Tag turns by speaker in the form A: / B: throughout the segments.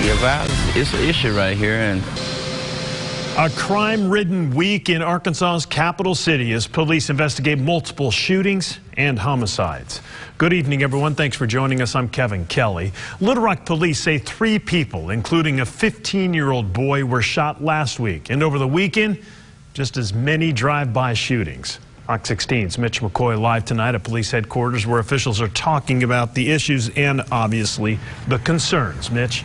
A: Yeah, violence is an issue right here, and
B: a crime-ridden week in Arkansas's capital city as police investigate multiple shootings and homicides. Good evening, everyone. Thanks for joining us. I'm Kevin Kelly. Little Rock police say 3 people, including a 15-year-old boy, were shot last week. And over the weekend, just as many drive-by shootings. Fox 16's Mitch McCoy live tonight at police headquarters where officials are talking about the issues and, obviously, the concerns. Mitch?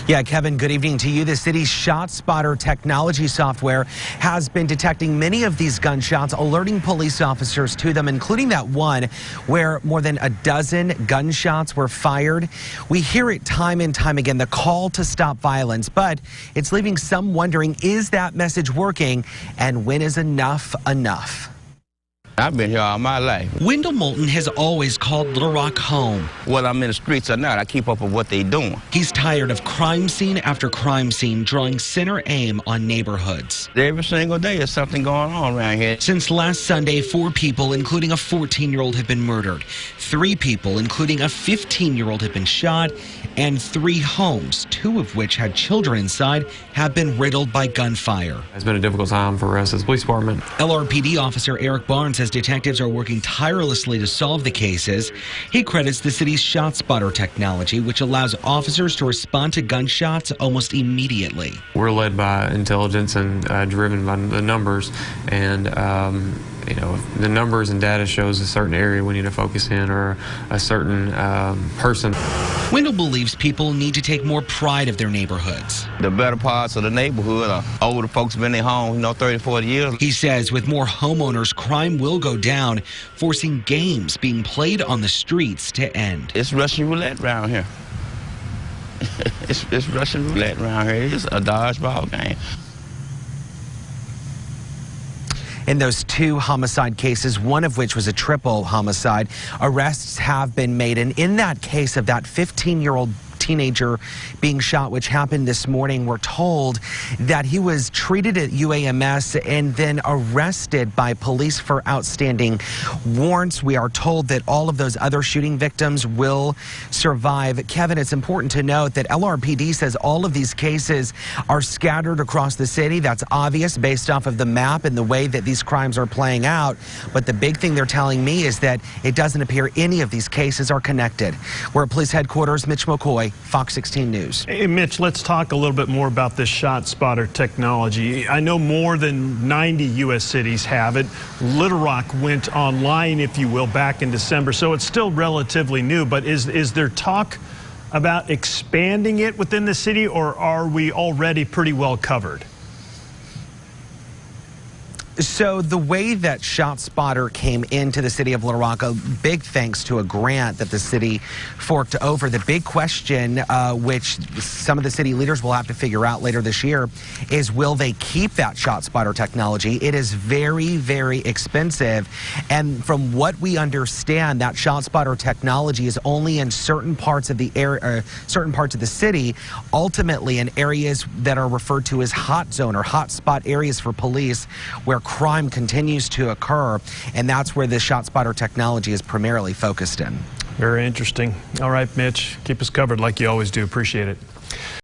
C: Yeah, Kevin, good evening to you. The city's ShotSpotter technology software has been detecting many of these gunshots, alerting police officers to them, including that one where more than a dozen gunshots were fired. We hear it time and time again, the call to stop violence, but it's leaving some wondering, is that message working, and when is enough enough?
A: I've been here all my life.
C: Wendell Moulton has always called Little Rock home.
A: Whether I'm in the streets or not, I keep up with what they're doing.
C: He's tired of crime scene after crime scene drawing center aim on neighborhoods.
A: Every single day there's something going on around here.
C: Since last Sunday, 4 people, including a 14-year-old, have been murdered. 3 people, including a 15-year-old, have been shot. And 3 homes, 2 of which had children inside, have been riddled by gunfire.
D: It's been a difficult time for us as a police department.
C: LRPD officer Eric Barnes says detectives are working tirelessly to solve the cases. He credits the city's ShotSpotter technology, which allows officers to respond to gunshots almost immediately.
D: We're led by intelligence and driven by the numbers, and you know, if the numbers and data shows a certain area we need to focus in, or a certain person.
C: Wendell believes people need to take more pride of their neighborhoods.
A: The better parts of the neighborhood are older folks have been in their home, 30, 40 years.
C: He says with more homeowners, crime will go down, forcing games being played on the streets to end.
A: It's Russian roulette around here. it's Russian roulette around here. It's a dodgeball game.
C: In those 2 homicide cases, one of which was a triple homicide, arrests have been made. And in that case of that 15-year-old teenager being shot, which happened this morning, we're told that he was treated at UAMS and then arrested by police for outstanding warrants. We are told that all of those other shooting victims will survive. Kevin, it's important to note that LRPD says all of these cases are scattered across the city. That's obvious based off of the map and the way that these crimes are playing out. But the big thing they're telling me is that it doesn't appear any of these cases are connected. We're at police headquarters. Mitch McCoy, Fox 16 News.
B: Hey, Mitch, let's talk a little bit more about this ShotSpotter technology. I know more than 90 U.S. cities have it. Little Rock went online, if you will, back in December, so it's still relatively new. But is there talk about expanding it within the city, or are we already pretty well covered?
C: So the way that ShotSpotter came into the city of Little Rock, a big thanks to a grant that the city forked over. The big question, which some of the city leaders will have to figure out later this year, is will they keep that ShotSpotter technology? It is very, very expensive. And from what we understand, that ShotSpotter technology is only in certain parts of the area, certain parts of the city, ultimately in areas that are referred to as hot zone or hot spot areas for police, where crime continues to occur, and that's where the ShotSpotter technology is primarily focused in.
B: Very interesting. All right, Mitch, keep us covered like you always do. Appreciate it.